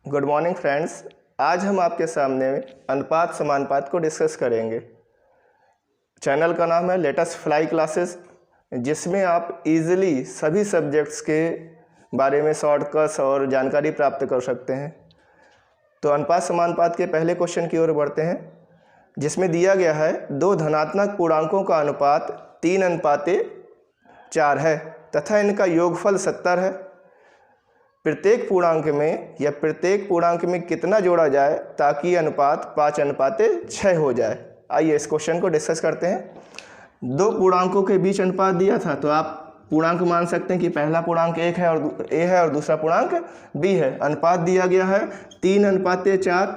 Good morning friends. आज हम आपके सामने अनुपात समानुपात को डिस्कस करेंगे। चैनल का नाम है लेटेस्ट फ्लाई क्लासेस, जिसमें आप इजीली सभी सब्जेक्ट्स के बारे में शॉर्टकट्स और जानकारी प्राप्त कर सकते हैं। तो अनुपात समानुपात के पहले क्वेश्चन की ओर बढ़ते हैं, जिसमें दिया गया है दो धनात्मक पूर्णांकों का अनुपात 3:4 है तथा इनका योगफल 70 है। प्रत्येक पूर्णांक में कितना जोड़ा जाए ताकि अनुपात 5:6 हो जाए। आइए इस क्वेश्चन को डिस्कस करते हैं। दो पूर्णांकों के बीच अनुपात दिया था, तो आप पूर्णांक मान सकते हैं कि पहला पूर्णांक ए है और दूसरा पूर्णांक बी है। अनुपात दिया गया है 3:4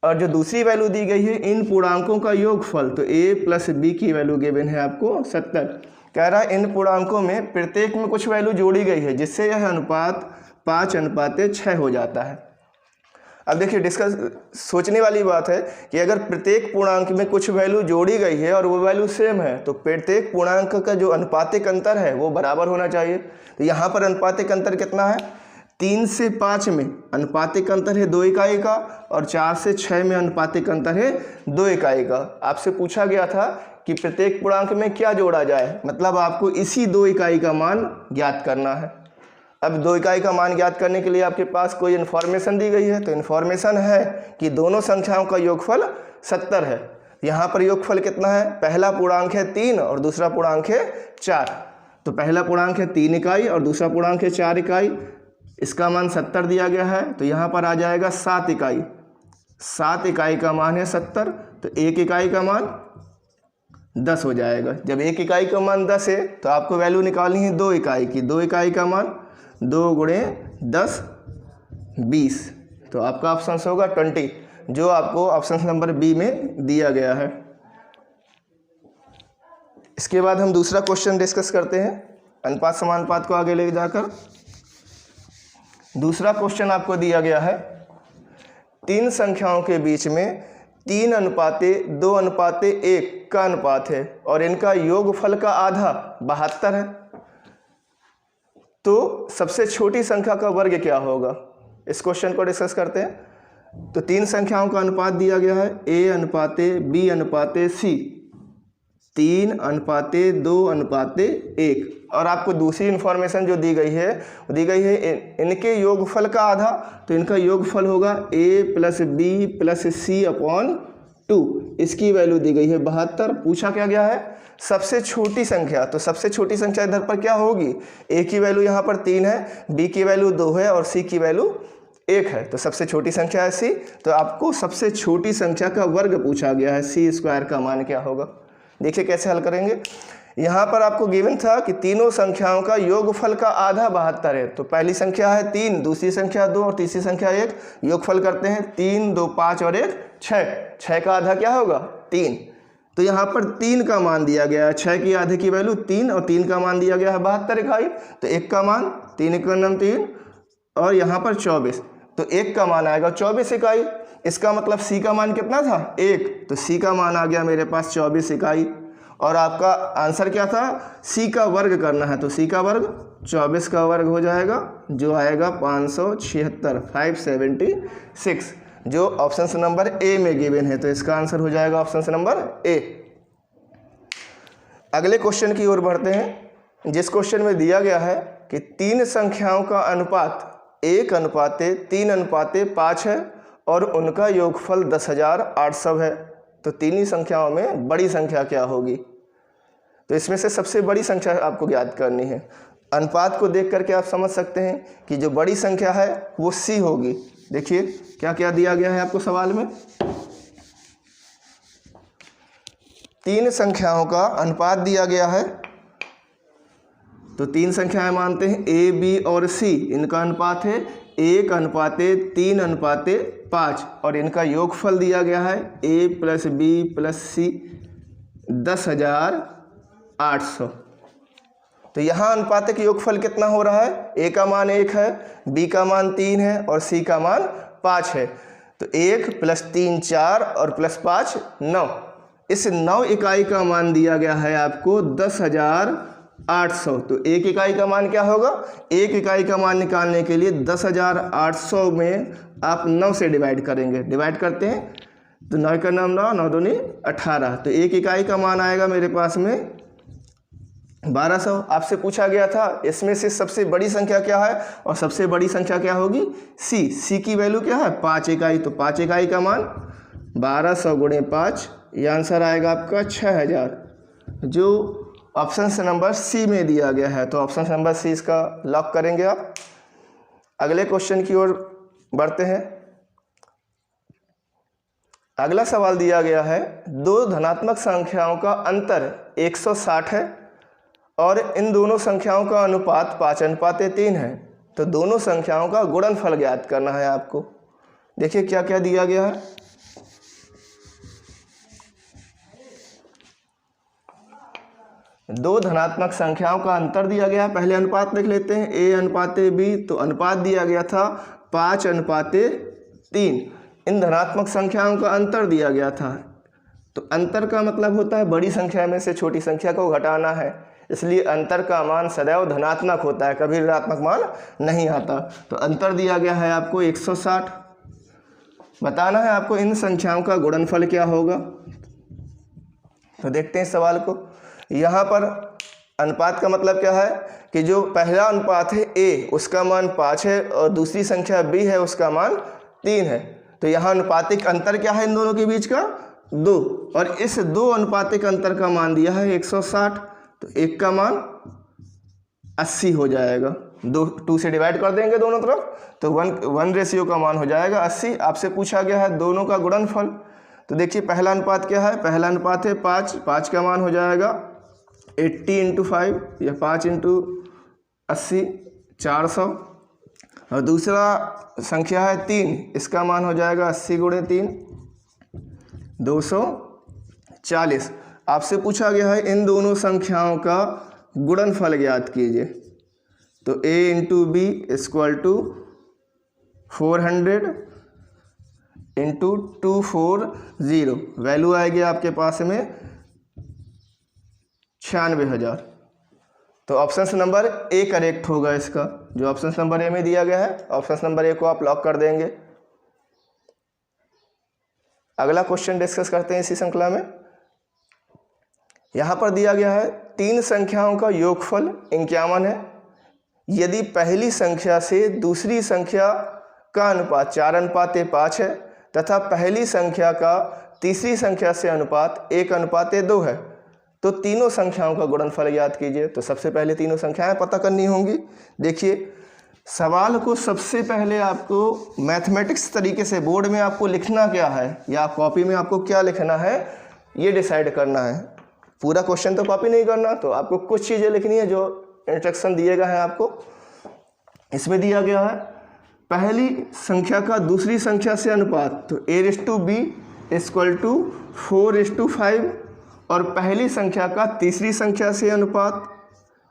और जो दूसरी वैल्यू दी गई है इन पूर्णांकों का योगफल, तो ए प्लस बी की वैल्यू गिवन है आपको 70। कह रहा है इन पूर्णांकों में प्रत्येक में कुछ वैल्यू जोड़ी गई है, जिससे यह अनुपात 5:6 हो जाता है। अब देखिए सोचने वाली बात है कि अगर प्रत्येक पूर्णांक में कुछ वैल्यू जोड़ी गई है और वो वैल्यू सेम है, तो प्रत्येक पूर्णांक का जो अनुपातिक अंतर है वो बराबर होना चाहिए। तो यहाँ पर अनुपातिक अंतर कितना है? 3 से 5 में अनुपातिक अंतर है 2 इकाई का और 4 से 6 में अनुपातिक अंतर है 2 इकाई का। आपसे पूछा गया था कि प्रत्येक पूर्णांक में क्या जोड़ा जाए, मतलब आपको इसी 2 इकाई का मान ज्ञात करना है। अब 2 इकाई का मान ज्ञात करने के लिए आपके पास कोई इन्फॉर्मेशन दी गई है, तो इन्फॉर्मेशन है कि दोनों संख्याओं का योगफल 70 है। यहाँ पर योगफल कितना है? पहला पूर्णांक है 3 और दूसरा पूर्णांक है 4। तो पहला पूर्णांक है 3 इकाई और दूसरा पूर्णांक है 4 इकाई। इसका मान 70 दिया गया है, तो यहाँ पर आ जाएगा 7 इकाई। 7 इकाई का मान है 70, तो 1 इकाई का मान 10 हो जाएगा। जब 1 इकाई का मान 10 है तो आपको वैल्यू निकालनी है 2 इकाई की। 2 इकाई का मान 2 गुणे 10 20, तो आपका ऑप्शन होगा 20, जो आपको ऑप्शन नंबर बी में दिया गया है। इसके बाद हम दूसरा क्वेश्चन डिस्कस करते हैं अनुपात समानुपात को आगे ले जाकर। दूसरा क्वेश्चन आपको दिया गया है 3 संख्याओं के बीच में 3:2:1 का अनुपात है और इनका योगफल का आधा 72 है। तो सबसे छोटी संख्या का वर्ग क्या होगा? इस क्वेश्चन को डिस्कस करते हैं। तो 3 संख्याओं का अनुपात दिया गया है A:B:C, 3:2:1 और आपको दूसरी इंफॉर्मेशन जो दी गई है वो दी गई है इनके योगफल का आधा, तो इनका योगफल होगा A + B + C/2। इसकी वैल्यू दी गई है 72। पूछा क्या गया है? सबसे छोटी संख्या। तो सबसे छोटी संख्या इधर पर क्या होगी? A की वैल्यू यहाँ पर 3 है, B की वैल्यू 2 है और C की वैल्यू 1 है। तो सबसे छोटी संख्या है C। तो आपको सबसे छोटी संख्या का वर्ग पूछा गया है, C² का मान क्या होगा। देखिए कैसे हल करेंगे। यहाँ पर आपको गिवन था कि तीनों संख्याओं का योगफल का आधा 72 है। तो पहली संख्या है 3, दूसरी संख्या 2 और तीसरी संख्या 1। योगफल करते हैं 3, 2, 5 और 1 6। 6 का आधा क्या होगा? 3। तो यहाँ पर 3 का मान दिया गया है, 6 की आधे की वैल्यू 3 और 3 का मान दिया गया है 72 इकाई। तो 1 का मान 3 × 3 और यहाँ पर 24, तो 1 का मान आएगा 24 इकाई। इसका मतलब C का मान कितना था? 1। तो C का मान आ गया मेरे पास 24 इकाई। और आपका आंसर क्या था? C का वर्ग करना है, तो C का वर्ग 24 का वर्ग हो जाएगा, जो आएगा 576, जो ऑप्शन नंबर ए में गिवन है। तो इसका आंसर हो जाएगा ऑप्शन नंबर ए। अगले क्वेश्चन की ओर बढ़ते हैं, जिस क्वेश्चन में दिया गया है कि 3 संख्याओं का अनुपात 1:3:5 है और उनका योगफल 10,800 है। तो तीनों संख्याओं में बड़ी संख्या क्या होगी? तो इसमें से सबसे बड़ी संख्या आपको ज्ञात करनी है। अनुपात को देख करके आप समझ सकते हैं कि जो बड़ी संख्या है वो C होगी। देखिए क्या क्या दिया गया है आपको सवाल में। 3 संख्याओं का अनुपात दिया गया है, तो 3 संख्याएं मानते हैं A, B और C। इनका अनुपात है 1:3:5 और इनका योगफल दिया गया है A + B + C 10,800। तो यहाँ अनुपातिक योगफल कितना हो रहा है? A का मान 1 है, B का मान 3 है और C का मान 5 है। तो 1 + 3 4 और +5 9। इस 9 इकाई का मान दिया गया है आपको 10,800। 10,800। तो एक इकाई का मान क्या होगा? एक इकाई का मान निकालने के लिए 10,800 में आप 9 से डिवाइड करेंगे। डिवाइड करते हैं तो 9 का 9 9, 9 दूनी 18। तो एक इकाई का मान आएगा मेरे पास में 1200। आपसे पूछा गया था इसमें से सबसे बड़ी संख्या क्या है, और सबसे बड़ी संख्या क्या होगी? सी की वैल्यू क्या है? 5 इकाई। तो 5 इकाई का मान 1200 गुणे 5, ये आंसर आएगा आपका 6000, जो ऑप्शन नंबर सी में दिया गया है। तो ऑप्शन नंबर सी इसका लॉक करेंगे आप। अगले क्वेश्चन की ओर बढ़ते हैं। अगला सवाल दिया गया है, दो धनात्मक संख्याओं का अंतर 160 है और इन दोनों संख्याओं का अनुपात 5:3 है। तो दोनों संख्याओं का गुणनफल ज्ञात करना है आपको। देखिए क्या क्या दिया गया है। दो धनात्मक संख्याओं का अंतर दिया गया है। पहले अनुपात लिख लेते हैं, a अनुपात b। तो अनुपात दिया गया था 5:3। इन धनात्मक संख्याओं का अंतर दिया गया था। तो अंतर का मतलब होता है बड़ी संख्या में से छोटी संख्या को घटाना है, इसलिए अंतर का मान सदैव धनात्मक होता है, कभी ऋणात्मक मान नहीं आता। तो अंतर दिया गया है आपको 160। बताना है आपको इन संख्याओं का गुणनफल क्या होगा। तो देखते हैं सवाल को। यहाँ पर अनुपात का मतलब क्या है कि जो पहला अनुपात है a उसका मान 5 है और दूसरी संख्या b है उसका मान 3 है। तो यहाँ अनुपातिक अंतर क्या है इन दोनों के बीच का? 2। और इस 2 अनुपातिक अंतर का मान दिया है 160। तो एक का मान 80 हो जाएगा। 2 से डिवाइड कर देंगे दोनों तरफ, तो 1 रेशियो का मान हो जाएगा 80। आपसे पूछा गया है दोनों का गुणनफल। तो देखिए पहला अनुपात क्या है? पहला अनुपात है 5। 5 का मान हो जाएगा 80 × 5 या 5 × 80, 400। और दूसरा संख्या है 3, इसका मान हो जाएगा 80 × 3, 240। आपसे पूछा गया है इन दोनों संख्याओं का गुणनफल ज्ञात कीजिए। तो a × b = 400 × 240। वैल्यू आएगी आपके पास में 96,000। तो ऑप्शन नंबर ए करेक्ट होगा इसका, जो ऑप्शन नंबर ए में दिया गया है। ऑप्शन नंबर ए को आप लॉक कर देंगे। अगला क्वेश्चन डिस्कस करते हैं इसी श्रृंखला में। यहाँ पर दिया गया है 3 संख्याओं का योगफल 51 है। यदि पहली संख्या से दूसरी संख्या का अनुपात 4:5 है तथा पहली संख्या का तीसरी संख्या से अनुपात 1:2 है, तो तीनों संख्याओं का गुणनफल ज्ञात कीजिए। तो सबसे पहले तीनों संख्याएं पता करनी होंगी। देखिए सवाल को सबसे पहले आपको मैथमेटिक्स तरीके से बोर्ड में आपको लिखना क्या है या कॉपी में आपको क्या लिखना है ये डिसाइड करना है। पूरा क्वेश्चन तो कॉपी नहीं करना, तो आपको कुछ चीज़ें लिखनी है जो इंस्ट्रक्शन दिए गए हैं आपको। इसमें दिया गया है पहली संख्या का दूसरी संख्या से अनुपात, तो a/b = 4:5। और पहली संख्या का तीसरी संख्या से अनुपात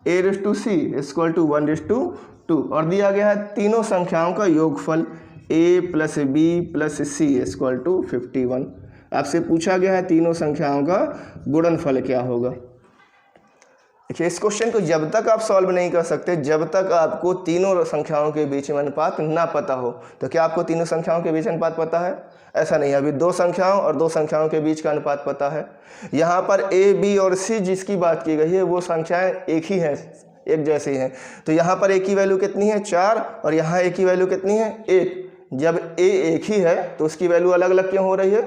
a/c = 1:2। और दिया गया है तीनों संख्याओं का योगफल a + b + c = 51। आपसे पूछा गया है तीनों संख्याओं का गुणनफल क्या होगा। देखिए इस क्वेश्चन को जब तक आप सॉल्व नहीं कर सकते जब तक आपको तीनों संख्याओं के बीच में अनुपात ना पता हो। तो क्या आपको तीनों संख्याओं के बीच अनुपात पता है? ऐसा नहीं है। अभी 2 संख्याओं और 2 संख्याओं के बीच का अनुपात पता है। यहाँ पर a, b और c जिसकी बात की गई है वो संख्याएं एक ही हैं, एक जैसी हैं। तो यहाँ पर a की वैल्यू कितनी है? 4 और यहाँ a की वैल्यू कितनी है? 1। जब a एक ही है तो उसकी वैल्यू अलग अलग क्यों हो रही है?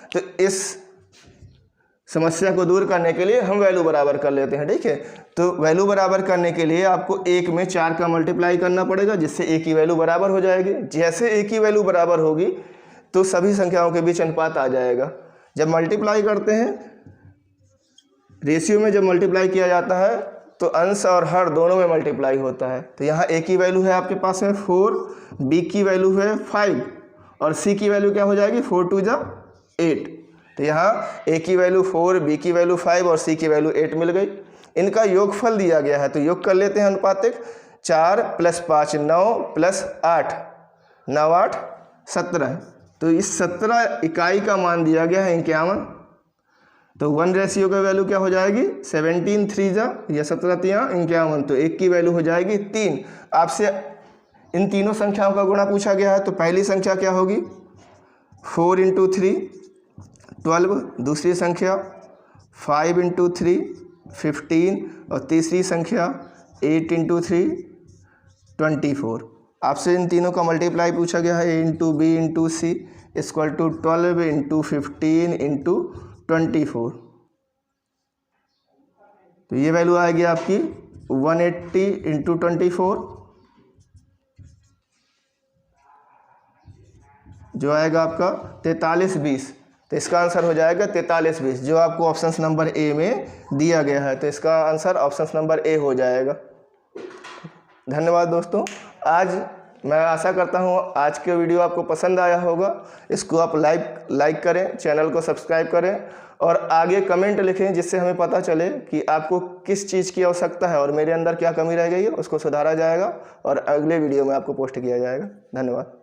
तो इस समस्या को दूर करने के लिए हम वैल्यू बराबर कर लेते हैं। ठीक है, तो वैल्यू बराबर करने के लिए आपको 1 में 4 का मल्टीप्लाई करना पड़ेगा, जिससे a की वैल्यू बराबर हो जाएगी। जैसे a की वैल्यू बराबर होगी तो सभी संख्याओं के बीच अनुपात आ जाएगा। जब मल्टीप्लाई करते हैं रेशियो में, जब मल्टीप्लाई किया जाता है तो अंश और हर दोनों में मल्टीप्लाई होता है। तो यहाँ a की वैल्यू है आपके पास में 4, b की वैल्यू है 5 और c की वैल्यू क्या हो जाएगी? 4 × 2 = 8। तो यहाँ a की वैल्यू 4, b की वैल्यू 5 और c की वैल्यू 8 मिल गई। इनका योगफल दिया गया है तो योग कर लेते हैं अनुपातिक। 4 + 5 9 + 8 9 8 17। तो इस 17 इकाई का मान दिया गया है 51। तो 1 रेशियो का वैल्यू क्या हो जाएगी 17 3 जा या 17 तियाँ 51, तो 1 की वैल्यू हो जाएगी 3। आपसे इन तीनों संख्याओं का गुणा पूछा गया है, तो पहली संख्या क्या होगी 4 × 3 12, दूसरी संख्या 5 × 3 15 और तीसरी संख्या 8 × 3 24। आपसे इन तीनों का मल्टीप्लाई पूछा गया है a × b × c equal to 12 × 15 × 24। तो ये वैल्यू आएगी आपकी 180 × 24, जो आएगा आपका 4320। तो इसका आंसर हो जाएगा 4320, जो आपको ऑप्शन नंबर ए में दिया गया है। तो इसका आंसर ऑप्शन नंबर ए हो जाएगा। धन्यवाद दोस्तों। आज मैं आशा करता हूँ आज के वीडियो आपको पसंद आया होगा। इसको आप लाइक करें, चैनल को सब्सक्राइब करें और आगे कमेंट लिखें, जिससे हमें पता चले कि आपको किस चीज़ की आवश्यकता है और मेरे अंदर क्या कमी रह गई है, उसको सुधारा जाएगा और अगले वीडियो में आपको पोस्ट किया जाएगा। धन्यवाद।